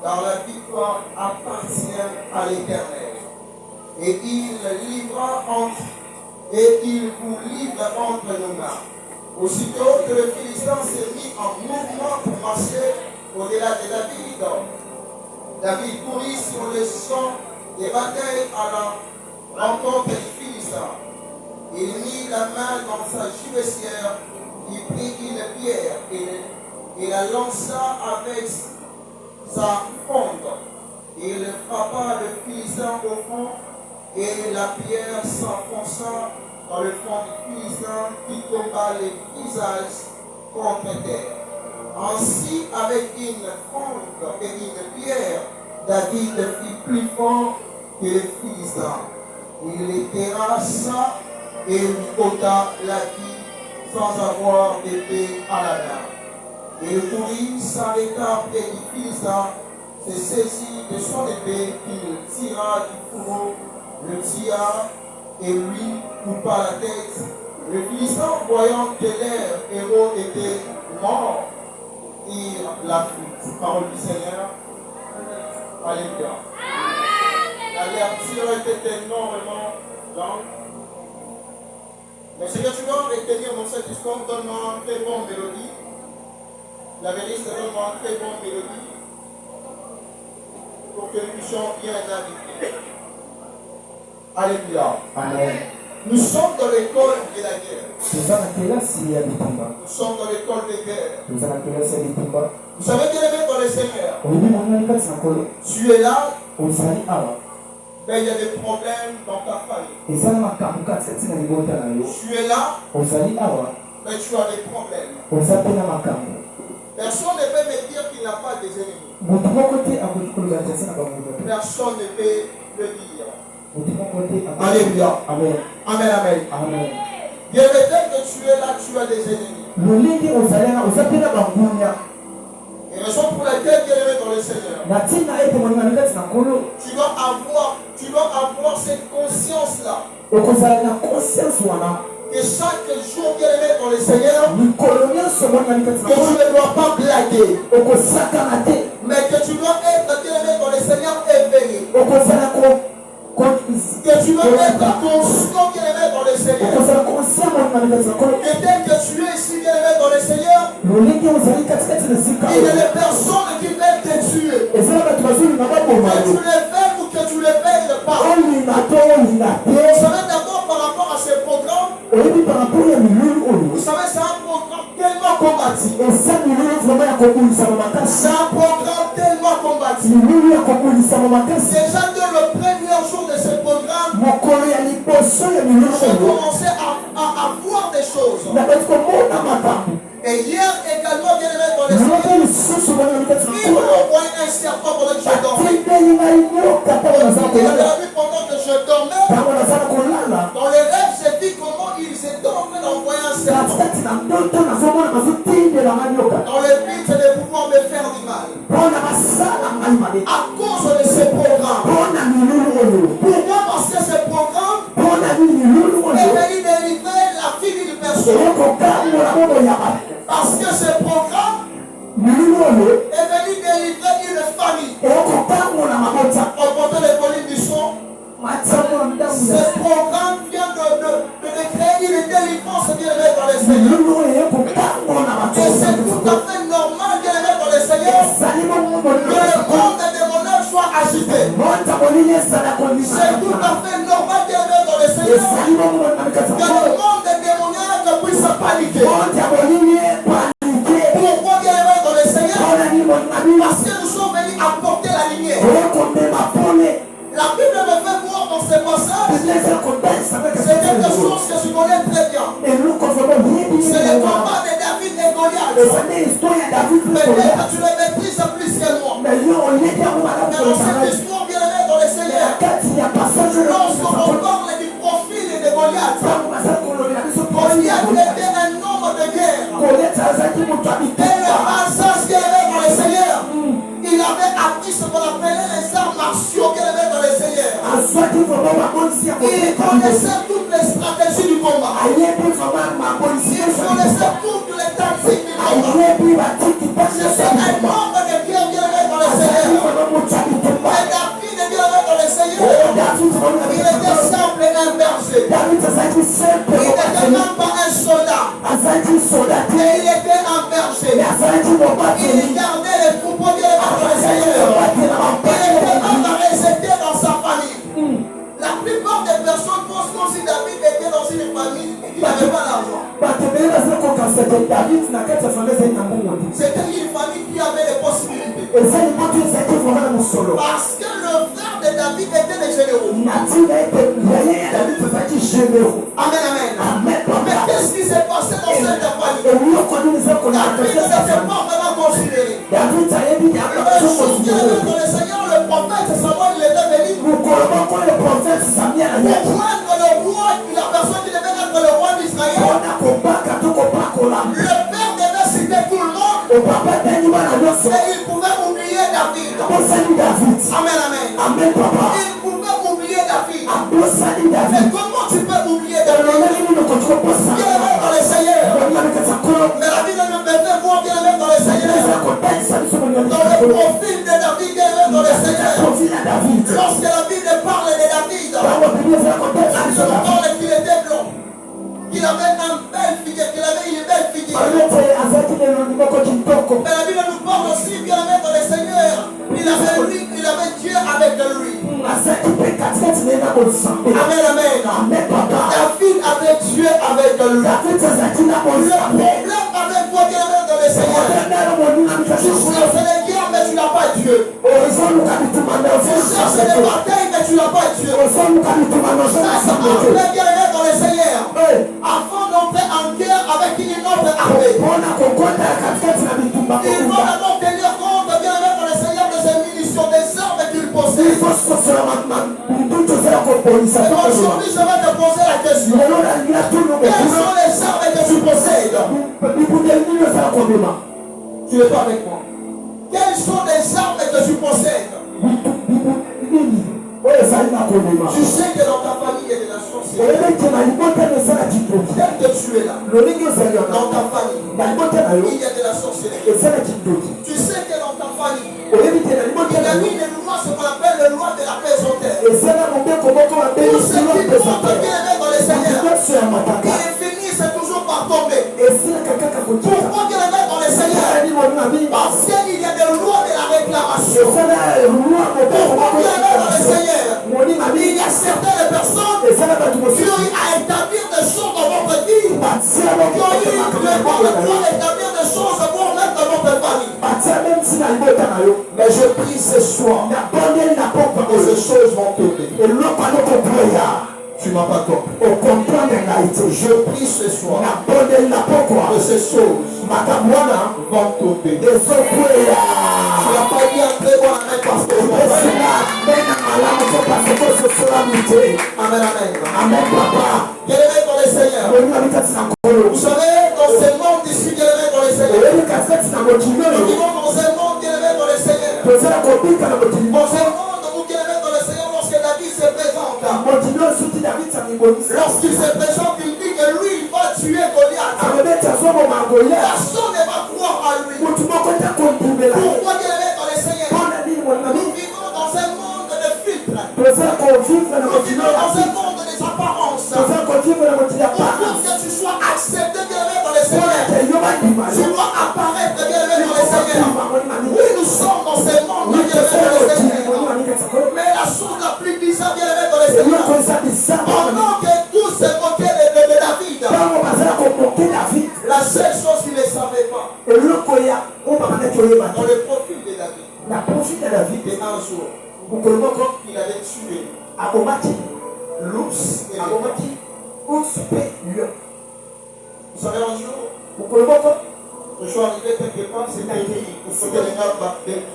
car la victoire appartient à l'Éternel. Et il vous livre entre nos mains. Aussitôt que le Philistin s'est mis en mouvement pour marcher au-delà de David, David courut sur le champ des batailles à la rencontre des Philistins. Il mit la main dans sa gibecière, il prit une pierre et la lança avec sa fronde. Il frappa le Philistin au fond et la pierre s'enfonça dans le front du Philistin qui tomba les visages contre terre. Ainsi, avec une fronde et une pierre, David fit plus fort que les Philistins. Il les terrassa et lui ôta la vie sans avoir d'épée à la main. Il courut, s'arrêta près du Philistin, se saisit de son épée qu'il tira du fourreau, le tira et lui coupa la tête. Le Philistin, voyant que leur héros était mort, tire la fuite. Parole du Seigneur. Alléluia. La lecture était énormément longue. Mais ce que tu dois retenir dans cette histoire, donne-moi une très bonne mélodie. La vérité, donne-moi une très bonne mélodie pour que nous puissions bien naviguer. Alléluia. Amen. Nous sommes dans l'école de la guerre. Nous sommes dans l'école de guerre. Vous savez qu'il est dans le Seigneur. Tu es là. Mais il y a des problèmes dans ta famille. Tu es là. Mais tu as des problèmes. Personne ne peut me dire qu'il n'a pas des ennemis. Personne ne peut le dire. Alléluia. Amen. Amen. Amen. Amen. Bien peut-être que tu es là, tu as des ennemis. Et raison pour laquelle tu es dans le Seigneur. Tu dois avoir cette conscience-là. Que chaque jour qu'il est dans le Seigneur, que tu ne dois pas blaguer. Mais que tu dois être dans le Seigneur éveillé. Que tu dois être conscient qu'il est dans le Seigneur. Et dès que tu es ici qu'il est dans le Seigneur, il y a des personnes qui veulent te tuer. Que tu les veuilles ou que tu les veuilles pas. Vous savez d'abord par rapport à ces programmes, vous savez c'est un programme tellement combattu. C'est un programme tellement combattu. Déjà dès le premier jour de ce programme, j'ai commencé à voir des choses. Et hier également, bien aimé dans les Seigneurs, il m'a envoyé un serpent pendant que je dormais. Il a vu pendant que je dormais, dans les rêves, j'ai vu comment ils étaient en train d'envoyer un serpent. Dans le but de pouvoir me faire du mal. À cause de ce programme. Pourquoi? Parce que ce programme est venu délivrer la fille d'une personne. Parce que ce programme est venu délivrer une famille. On porte les volumes du son. Ce programme vient de créer une délivrance bien aimée dans les Seigneurs. Et c'est tout à fait normal bien aimé dans les Seigneurs que le monde démoniaque soit agité. C'est tout à fait normal bien aimé dans les Seigneurs que le monde démoniaque puisse paniquer. Pourquoi bien aimé dans les Seigneurs? Parce que nous sommes venus apporter la lumière. La Bible me fait voir dans ce passage, c'est quelque chose que je connais très bien. C'est le combat de David et Goliath. Peut-être tu le maîtrises plus que moi. Mais dans cette histoire bien aimée dans les Seigneurs, lorsqu'on parle du profil de Goliath, Goliath était un homme de guerre. Et le passage bien aimé dans les Seigneurs, il avait appris ce qu'on appelait les arts martiaux qu'il avait dans les Seigneurs. Il connaissait toutes les stratégies du combat. Il connaissait toutes les tactiques du combat. C'est un membre de guerre bien aimé dans les Seigneurs. Il gardait les troupeaux bien dans le Seigneur. Il était même resté dans sa famille. La plupart des personnes pensent comme si David était dans une famille qui n'avait pas d'argent. C'était une famille qui avait des possibilités. Parce que le frère de David était des généraux. Amen, amen. Mais qu'est-ce qui s'est passé dans cette famille? David n'était pas vraiment considéré. Le jour qui avait dans le Seigneur, le prophète Samuel, il était venu pour prendre le roi, la personne qui devait être le roi d'Israël. Le père devait citer tout le monde. Et il pouvait oublier David. Amen, amen. Il pouvait oublier David. Mais comment tu peux oublier David? Bien aimé dans le Seigneur. Mais la Bible nous fait voir bien aimé dans le Seigneur. Dans le profil de David, bien aimé dans le Seigneur. Lorsque la Bible parle de David, la Bible parle qu'il était blond, qu'il avait une belle figure, qu'il avait une belle figure. Mais la Bible nous parle aussi bien aimé dans le Seigneur. Il avait Dieu avec lui. Amen, amen. David avait Dieu avec lui. Le problème avec toi bien aimé dans le Seigneur, tu cherches les guerres mais tu n'as pas Dieu. Tu cherches les batailles mais tu n'as pas Dieu. Ça bien aimé dans le Seigneur. Avant d'entrer en guerre avec une autre armée, il faut d'abord tenir compte bien aimé dans le Seigneur de ses munitions, des armes qu'il possède. Aujourd'hui, je vais te poser la question. Quelles sont les armes que tu possèdes? Tu n'es pas avec moi. Quelles sont les armes que tu possèdes? Tu sais que dans ta famille il y a de la sorcellerie. Dès que tu es là, dans ta famille, il y a de la sorcellerie. Tu sais que dans ta famille, il a mis des lois, ce qu'on appelle les lois de la paix sur terre. Tout ce qui compte bien dans les Seigneurs, il finit, c'est toujours par tomber. Pourquoi bien dans les Seigneurs? Parce qu'il y a des lois de la réclamation. Pourquoi bien dans les Seigneurs? Il y a certaines personnes qui ont eu à établir des choses dans votre vie, qui ont eu le droit d'établir des choses pour mettre dans votre famille. Mais je prie ce soir que ces choses vont tomber. Tu ne m'as pas compris. Je prie ce soir que ces choses vont tomber. Tu n'as pas dit un très bon amen parce que amen, amen. Amen, papa. Bien aimé dans le Seigneur. Vous savez, dans ce monde ici, bien aimé dans le Seigneur. Nous vivons dans un monde bien aimé dans le Seigneur. Dans un monde où bien aimé dans le Seigneur, lorsque David se présente. Lorsqu'il se présente, il dit que lui, il va tuer Goliath. Personne ne va croire à lui. Pourquoi bien aimé dans le Seigneur? Nous vivons dans un monde de filtres. Nous vivons dans un monde des apparences. Pour que tu sois accepté bien aimé dans le Seigneur, tu dois apparaître bien aimé dans le Seigneur. Oui, nous sommes dans ce monde bien aimé dans le Seigneur. Mais la chose la plus bizarre bien aimé dans le Seigneur, pendant que tous se moquaient de David, la seule chose qu'il ne savait pas, dans le profil de David, et un jour, il avait tué l'ours et vous savez, un jour, je suis arrivé quelque part, c'était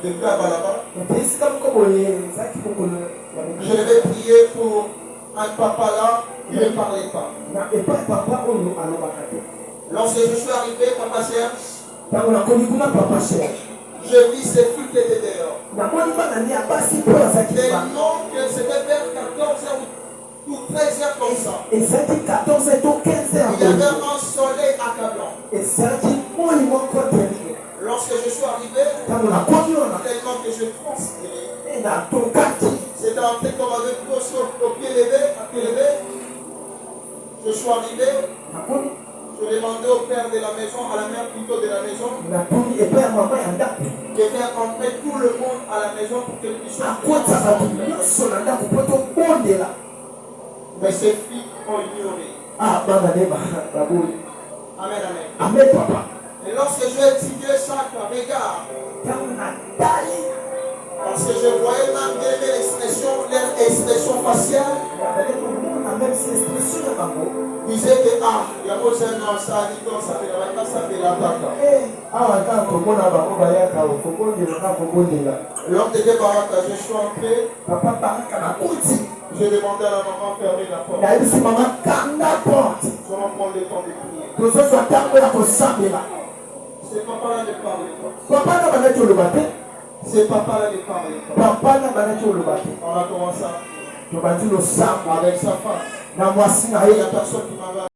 des gars là-bas. Je devais prier pour un papa là, il ne parlait pas. Lorsque je suis arrivé, papa Serge, je vis ces filles qui étaient dehors. Des noms que c'était vers 14h ou 13h comme ça. Il y avait un soleil accablant. Lorsque je suis arrivé, tellement que je transpirais. C'était un peu comme avec au pied levé, Je suis arrivé. Je demandais au père de la maison, à la mère plutôt de la maison, de faire entrer tout le monde à la maison pour que nous puissions mais ces filles ont ignoré. Amen, amen. Amen, papa. Et lorsque je étudiais chaque regard, parce que je voyais même leur expression faciale, disait que il y a beau ça, ça dit comme ça, mais ça fait la tata. Lors de Baraka, je suis entré. Je demandais à la maman de fermer la porte. Je vais prendre le temps de prier. C'est papa là de parler. C'est papa là de parler. On a commencé avec sa femme. Il y a personne qui m'a